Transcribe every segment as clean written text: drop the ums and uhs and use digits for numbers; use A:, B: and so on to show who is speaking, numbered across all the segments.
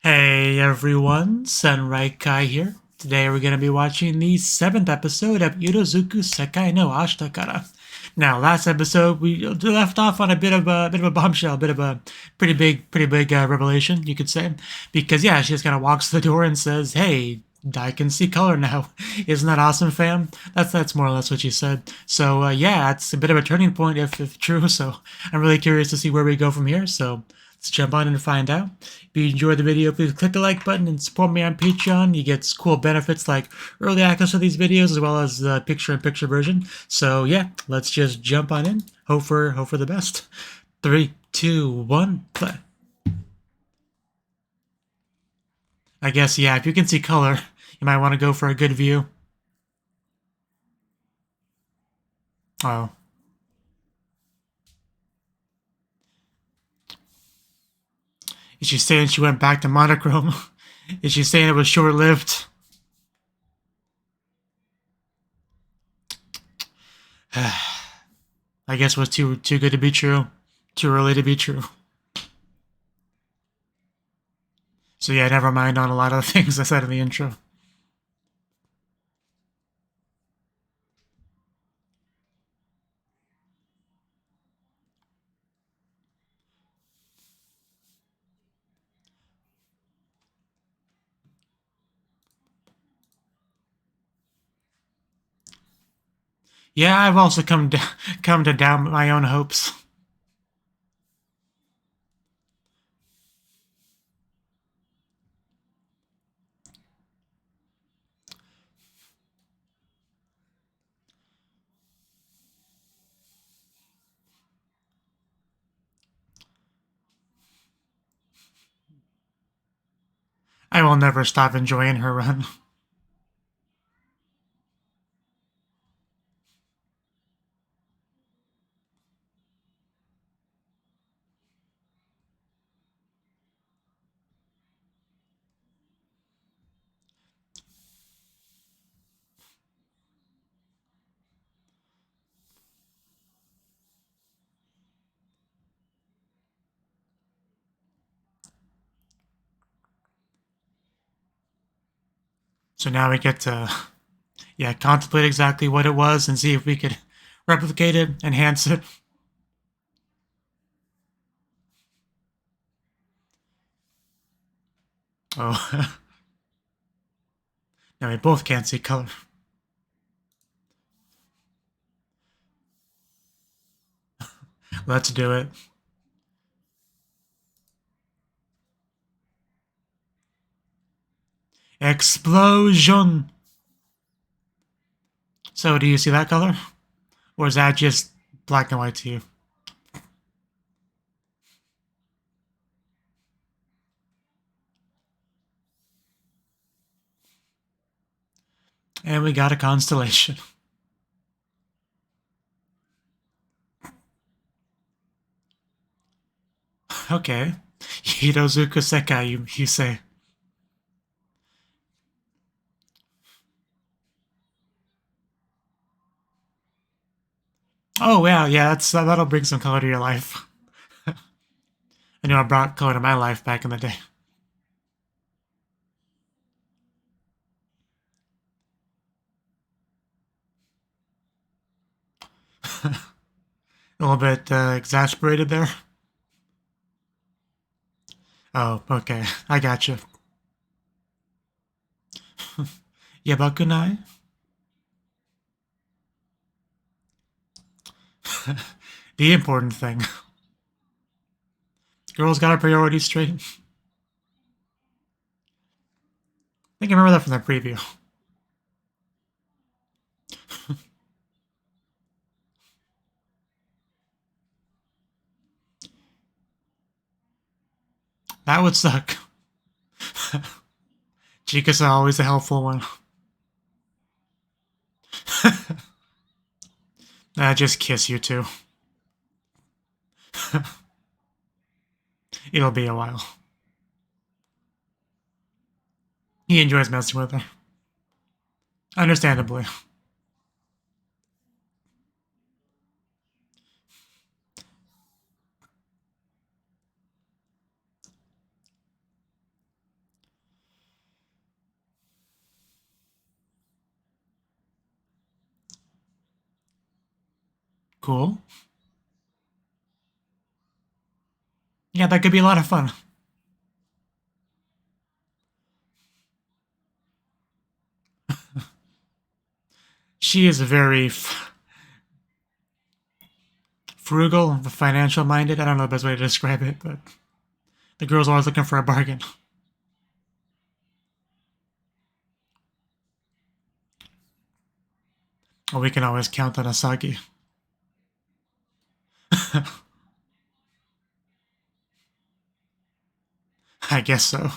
A: Hey everyone, Kai here. Today we're going to be watching the 7th episode of Irozuku Sekai no Ashita Kara. Now, last episode we left off on a bit of a bombshell, a bit of a pretty big revelation, you could say, because yeah, she just kind of walks to the door and says, "Hey, I can see color now. Isn't that awesome, fam?" That's more or less what she said. So yeah, it's a bit of a turning point if true. So I'm really curious to see where we go from here. So let's jump on and find out. If you enjoyed the video, please click the like button and support me on Patreon. You get cool benefits like early access to these videos as well as the picture-in-picture version. So yeah, let's just jump on in. Hope for the best. 3, 2, 1, play. I guess yeah, if you can see color, you might want to go for a good view. Oh. Is she saying she went back to monochrome? Is she saying it was short-lived? I guess it was too good to be true. Too early to be true. So yeah, never mind on a lot of the things I said in the intro. Yeah, I've also come to doubt my own hopes. I will never stop enjoying her run. So now we get to, yeah, contemplate exactly what it was and see if we could replicate it, enhance it. Oh. Now we both can't see color. Let's do it. Explosion! So do you see that color? Or is that just black and white to you? And we got a constellation. Okay. Irozuku Sekai, you say. Oh, wow, yeah, that'll bring some color to your life. I know I brought color to my life back in the day. A little bit exasperated there. Oh, okay. I gotcha. Yabakunai? The important thing. Girls got our priorities straight. I think I remember that from the preview. That would suck. Chika's always a helpful one. Just kiss you two. It'll be a while. He enjoys messing with her. Understandably. Cool. Yeah, that could be a lot of fun. She is very frugal, financial minded. I don't know the best way to describe it, but the girl's always looking for a bargain. Or we can always count on Asagi. I guess so.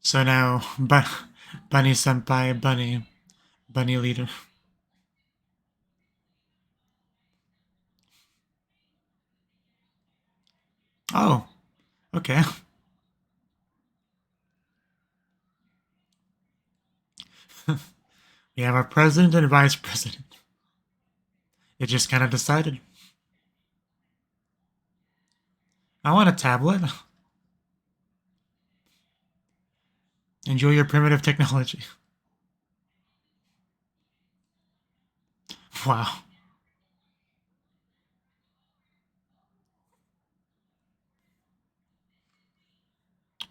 A: So now, Bunny Senpai, Bunny Leader. Oh, okay. We have our president and vice president. It just kind of decided. I want a tablet. Enjoy your primitive technology. Wow.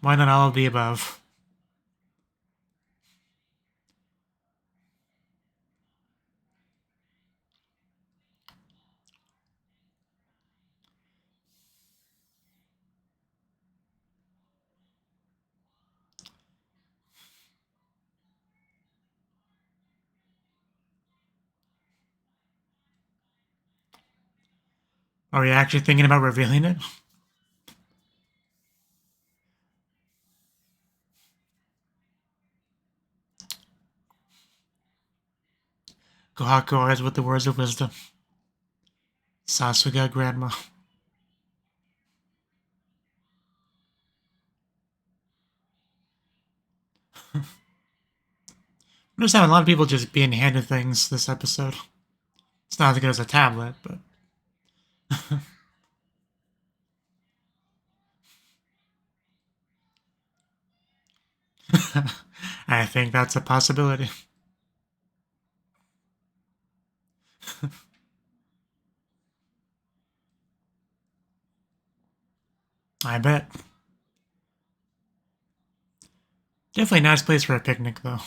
A: Why not all of the above? Are we actually thinking about revealing it? Kohaku always with the words of wisdom. Sasuga grandma. I'm just having a lot of people just being handed things this episode. It's not as good as a tablet, but... I think that's a possibility. I bet. Definitely a nice place for a picnic, though.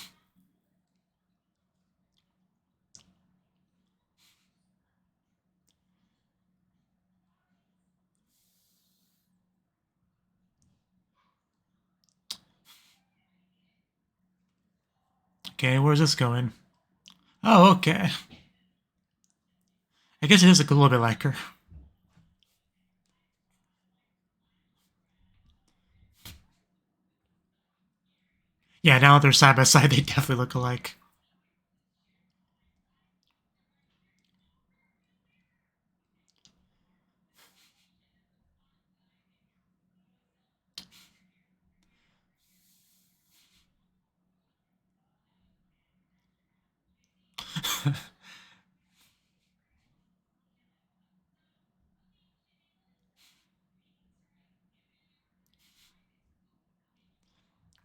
A: Okay, where's this going? Oh, okay. I guess it is a little bit like her. Yeah, now that they're side by side, they definitely look alike.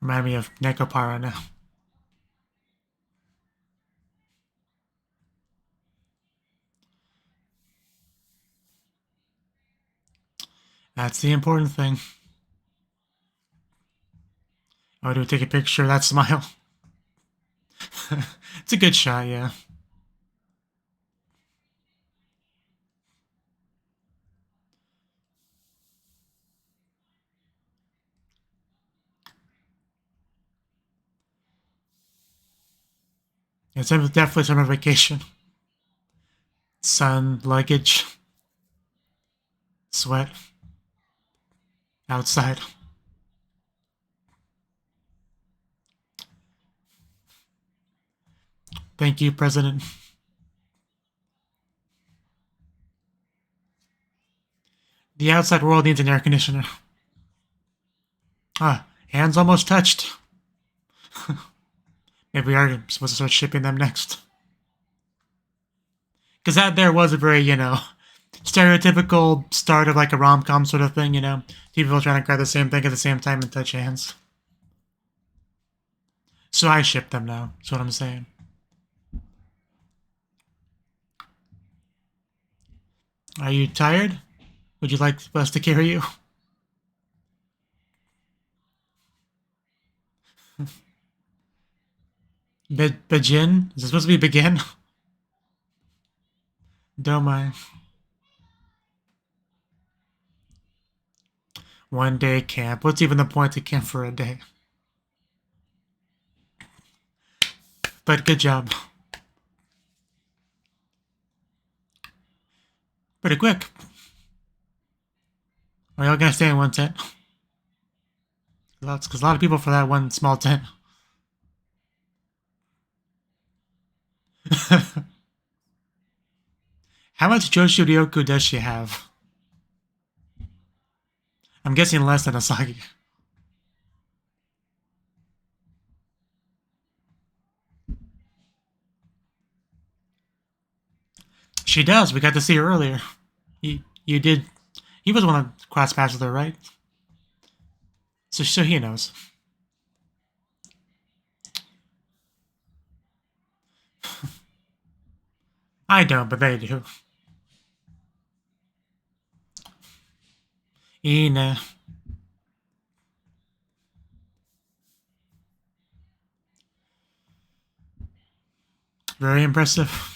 A: Remind me of Nekopara now. That's the important thing. Oh, do we take a picture of that smile? It's a good shot, yeah. It's definitely summer vacation. Sun, luggage, sweat, outside. Thank you, President. The outside world needs an air conditioner. Ah, hands almost touched. Maybe we are supposed to start shipping them next. Because that there was a very, stereotypical start of like a rom-com sort of thing, Two people trying to grab the same thing at the same time and touch hands. So I ship them now, that's what I'm saying. Are you tired? Would you like us to carry you? Begin? Is it supposed to be begin? Don't mind. One day camp. What's even the point to camp for a day? But good job. Pretty quick. Are y'all gonna stay in one tent? Because a lot of people for that one small tent. How much Joshiryoku does she have? I'm guessing less than Asagi. She does. We got to see her earlier. You did. He was one of cross paths with her, right? So he knows. I don't, but they do. Ina. Very impressive.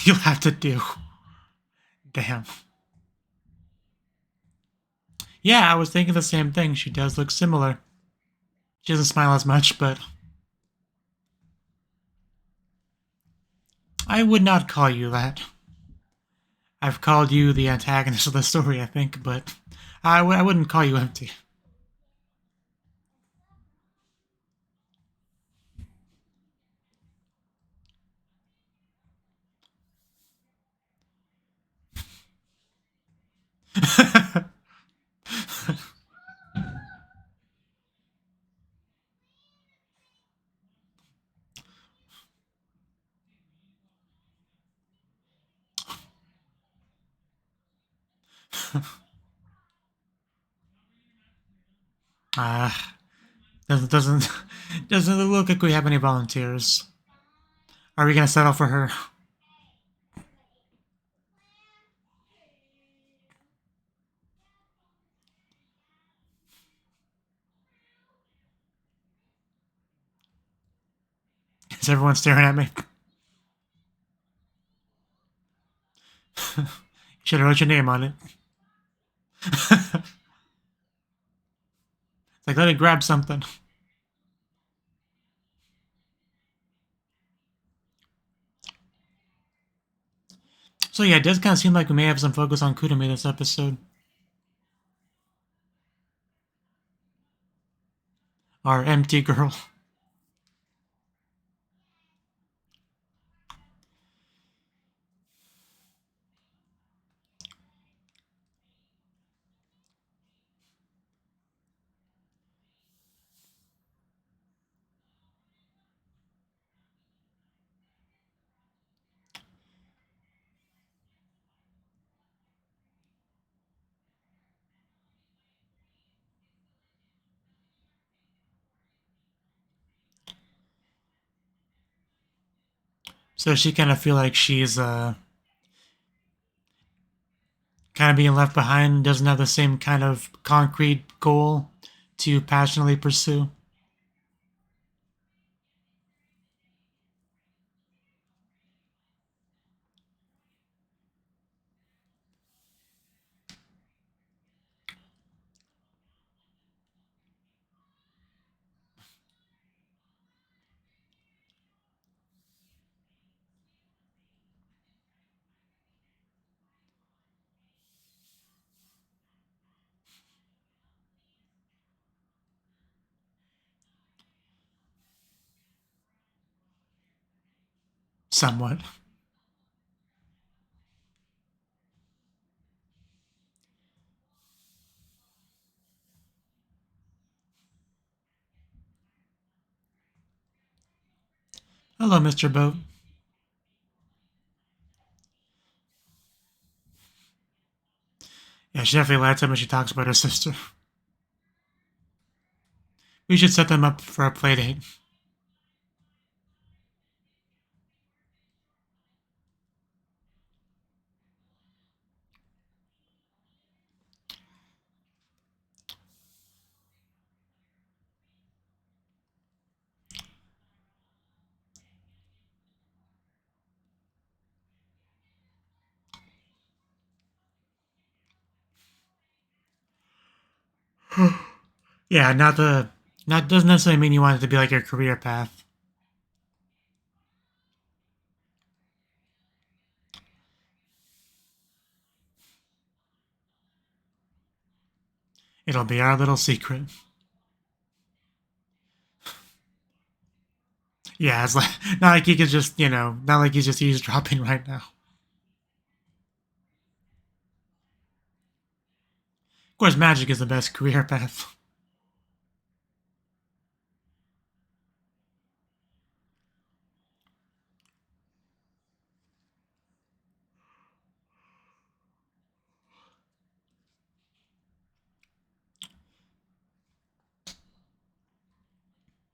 A: You'll have to do. Damn. Yeah, I was thinking the same thing. She does look similar. She doesn't smile as much, but I would not call you that. I've called you the antagonist of the story, I think, but I wouldn't call you empty. Ah, doesn't look like we have any volunteers. Are we gonna settle for her? Is everyone staring at me? Should have wrote your name on it. Like, let me grab something. So yeah, it does kind of seem like we may have some focus on Kudami this episode. Our empty girl. So she kind of feel like she's kind of being left behind, doesn't have the same kind of concrete goal to passionately pursue. Somewhat. Hello, Mr. Boat. Yeah, Yeah, she definitely lights up when she talks about her sister. We should set them up for a play date. Yeah, not doesn't necessarily mean you want it to be like your career path. It'll be our little secret. Yeah, it's like not like he could just, not like he's just eavesdropping right now. Of course, magic is the best career path.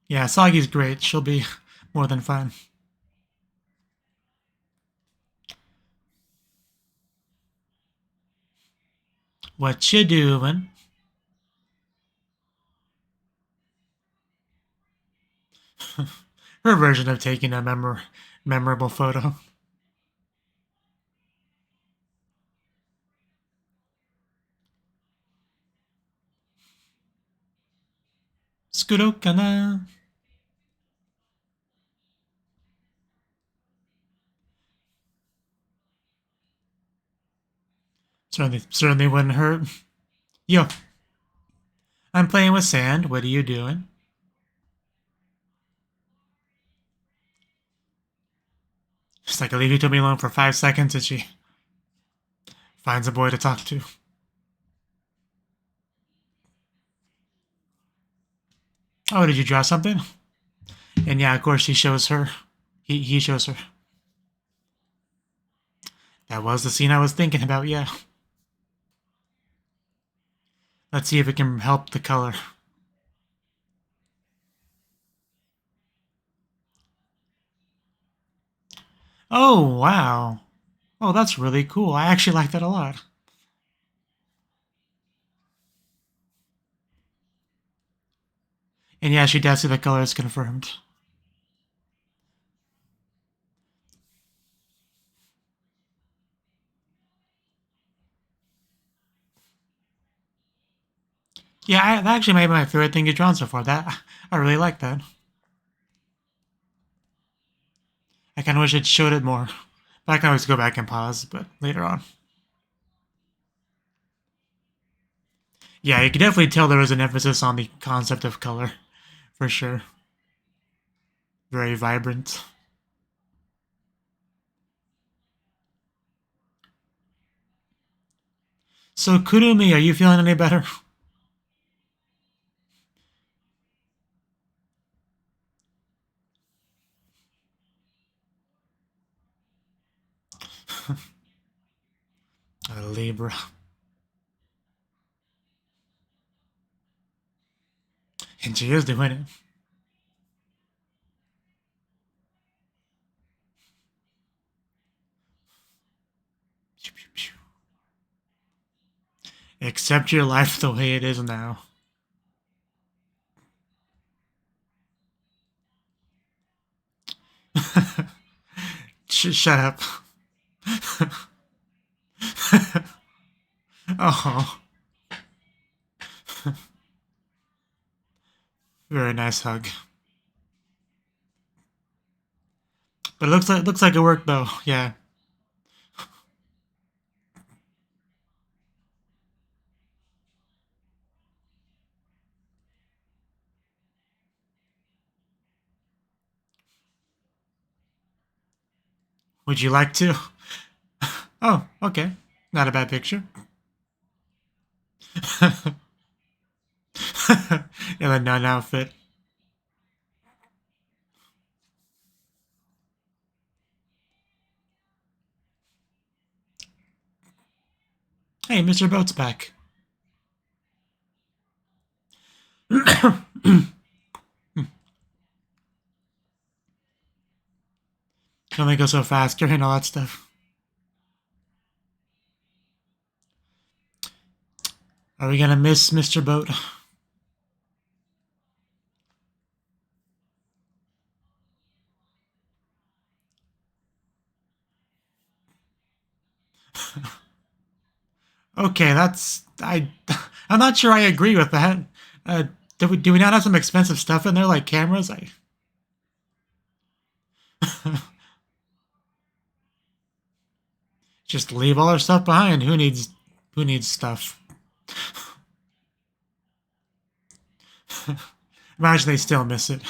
A: Yeah, Sagi's great. She'll be more than fine. What you doing? Her version of taking a memorable photo. Skuro kana? Certainly wouldn't hurt. Yo, I'm playing with sand. What are you doing? She's like, I'll leave you to me alone for 5 seconds, and she finds a boy to talk to. Oh, did you draw something? And yeah, of course, he shows her. He shows her. That was the scene I was thinking about, yeah. Let's see if it can help the color. Oh, wow. Oh, that's really cool. I actually like that a lot. And yeah, she does see the color is confirmed. Yeah, that actually might be my favorite thing you've drawn so far. I really like that. I kind of wish it showed it more. But I can always go back and pause, but later on. Yeah, you can definitely tell there was an emphasis on the concept of color, for sure. Very vibrant. So, Kurumi, are you feeling any better? A Libra. And she is doing it. Accept your life the way it is now. Shut up. Oh, very nice hug. But it looks like it worked though. Yeah. Would you like to? Oh, okay. Not a bad picture. In a nun outfit. Hey, Mr. Boat's back. Can only go so fast during all that stuff. Are we gonna miss Mr. Boat? Okay, I'm not sure I agree with that. Do we not have some expensive stuff in there, like cameras? Just leave all our stuff behind. Who needs stuff? Imagine they still miss it.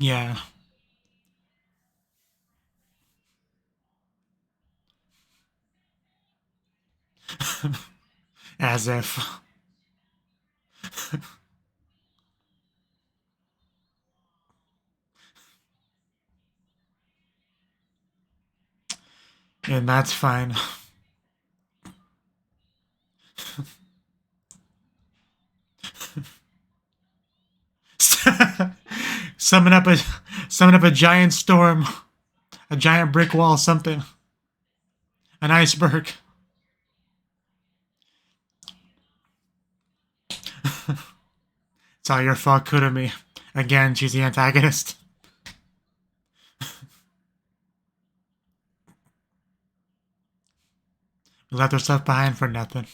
A: Yeah. As if. And that's fine. summon up a giant storm, a giant brick wall, something, an iceberg. It's all your fault, Kurumi. Again, she's the antagonist. We left our stuff behind for nothing.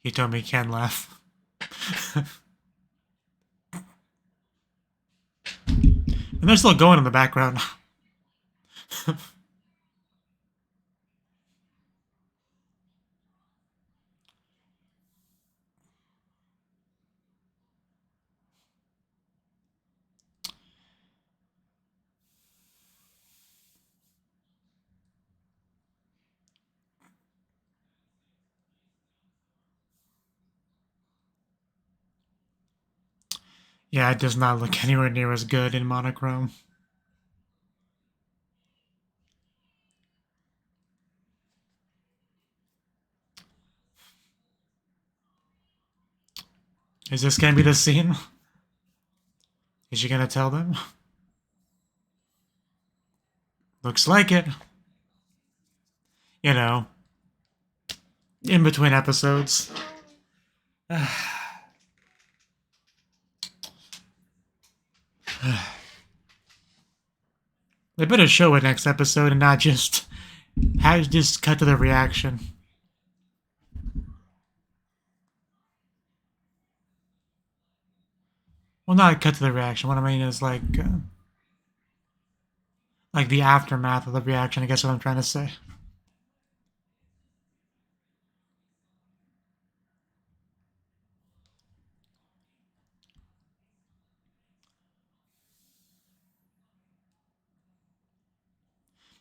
A: He told me Ken laugh. And they're still going in the background. Yeah, it does not look anywhere near as good in monochrome. Is this gonna be the scene? Is she gonna tell them? Looks like it. You know, in between episodes. They better show it next episode and not just cut to the reaction. Well, not cut to the reaction. What I mean is like the aftermath of the reaction. I guess what I'm trying to say.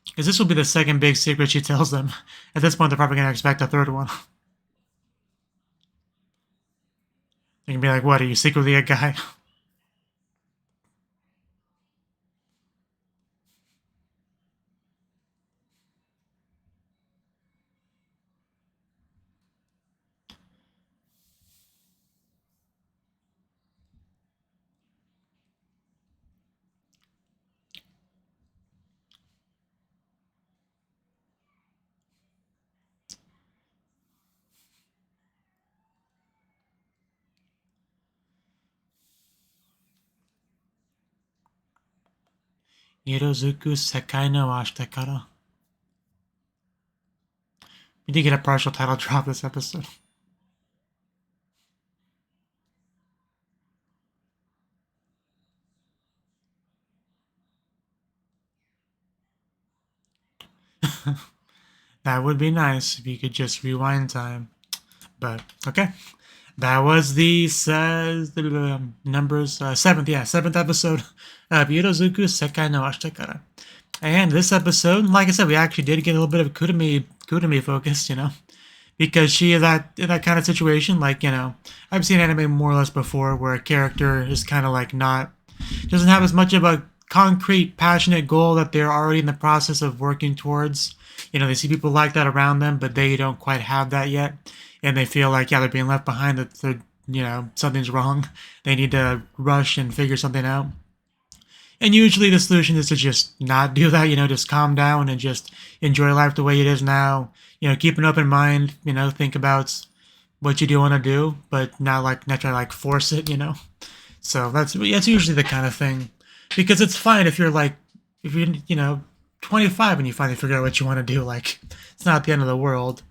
A: Because this will be the second big secret she tells them. At this point, they're probably going to expect a third one. They can be like, what, are you secretly a guy? Irozuku Sekai no Ashita kara. We did get a partial title drop this episode. That would be nice if you could just rewind time. But, okay. That was the seventh episode of Irozuku Sekai no Ashita kara. And this episode, like I said, we actually did get a little bit of Kurumi focused, you know. because she is in that kind of situation. Like, I've seen anime more or less before where a character is kind of like doesn't have as much of a concrete, passionate goal that they're already in the process of working towards. They see people like that around them, but they don't quite have that yet. And they feel like, they're being left behind, that they're, something's wrong. They need to rush and figure something out. And usually the solution is to just not do that, just calm down and just enjoy life the way it is now. Keep an open mind, think about what you do want to do, but not try to force it, So that's usually the kind of thing. Because it's fine if you're 25 and you finally figure out what you want to do. It's not the end of the world.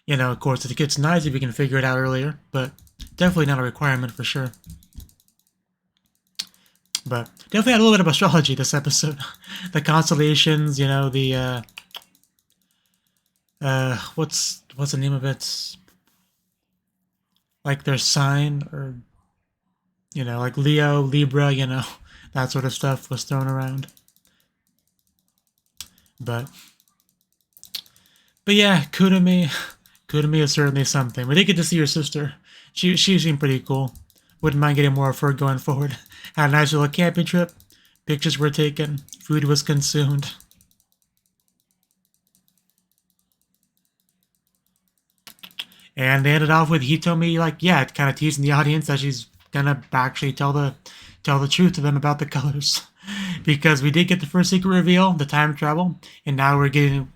A: Of course, it gets nice if you can figure it out earlier, but definitely not a requirement for sure. But definitely had a little bit of astrology this episode. The constellations, the what's the name of it? Like their sign, or like Leo, Libra, that sort of stuff was thrown around. But yeah, Kurumi is certainly something. We did get to see her sister. She seemed pretty cool. Wouldn't mind getting more of her going forward. Had a nice little camping trip. Pictures were taken. Food was consumed. And they ended off with Hitomi, kind of teasing the audience that she's gonna actually tell the truth to them about the colors. Because we did get the first secret reveal, the time travel, and now we're getting,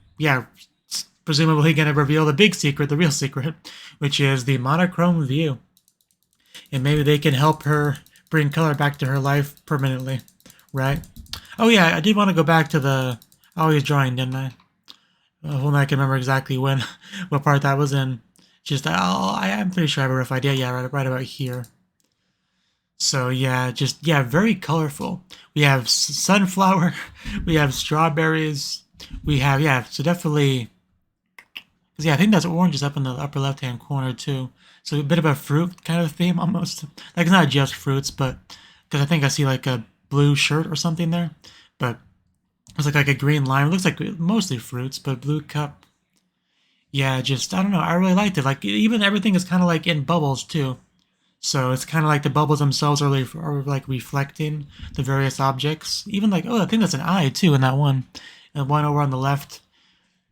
A: presumably gonna reveal the big secret, the real secret, which is the monochrome view. And maybe they can help her bring color back to her life permanently, right? Oh yeah, I did want to go back to the always drawing, didn't I? Only I can remember exactly what part that was in. I'm pretty sure I have a rough idea. Yeah, right about here. So yeah, very colorful. We have sunflower, we have strawberries, we have, so definitely, because I think that's oranges up in the upper left-hand corner too. So a bit of a fruit kind of theme almost. It's not just fruits, but because I think I see a blue shirt or something there. But it's like a green lime. It looks like mostly fruits, but blue cup. Yeah, I don't know. I really liked it. Even everything is kind of in bubbles too. So it's kind of the bubbles themselves are reflecting the various objects. Even I think that's an eye too in that one. And one over on the left.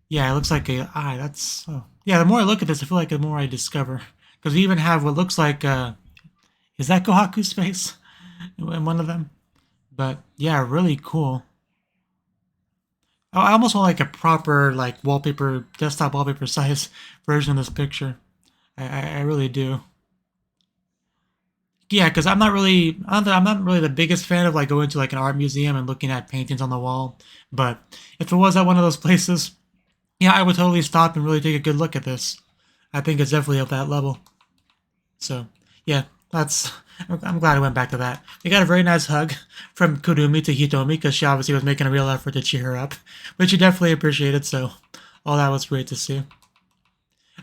A: Yeah, it looks like an eye. The more I look at this, I feel like the more I discover. Because we even have what looks like, is that Gohaku's face in one of them? But yeah, really cool. I almost want a proper wallpaper, desktop wallpaper size version of this picture. I really do. Yeah, because I'm not really the biggest fan of going to an art museum and looking at paintings on the wall. But if it was at one of those places, yeah, I would totally stop and really take a good look at this. I think it's definitely at that level. So, yeah, I'm glad I went back to that. We got a very nice hug from Kurumi to Hitomi because she obviously was making a real effort to cheer her up, which you definitely appreciated, so all that was great to see.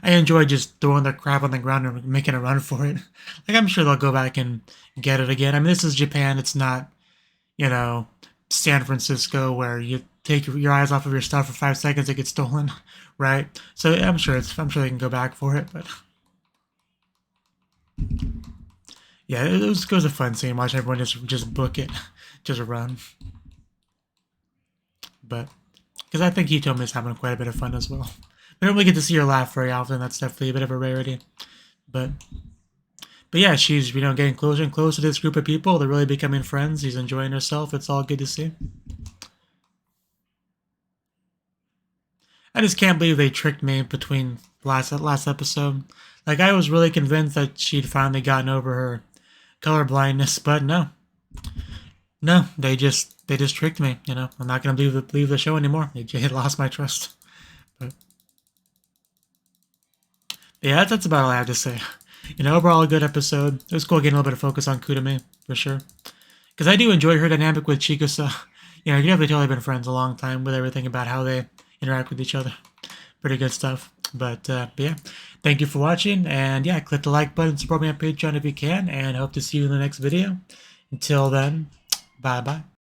A: I enjoy just throwing their crap on the ground and making a run for it. I'm sure they'll go back and get it again. I mean, this is Japan. It's not, San Francisco where you take your eyes off of your stuff for 5 seconds, it gets stolen, right? So I'm sure they can go back for it, but yeah, it was a fun scene. Watch everyone just book it, just run. But because I think Hitomi is having quite a bit of fun as well. We don't really get to see her laugh very often. That's definitely a bit of a rarity. But yeah, she's getting closer and closer to this group of people. They're really becoming friends. She's enjoying herself. It's all good to see. I just can't believe they tricked me between last episode. I was really convinced that she'd finally gotten over her color blindness, but no, they just tricked me. I'm not gonna believe the show anymore. They lost my trust. But yeah, that's about all I have to say. Overall a good episode. It was cool getting a little bit of focus on Kurumi for sure, because I do enjoy her dynamic with Chikusa. You've definitely totally been friends a long time with everything about how they interact with each other. Pretty good stuff. But yeah, thank you for watching, and yeah, click the like button, support me on Patreon if you can, and hope to see you in the next video. Until then, bye bye.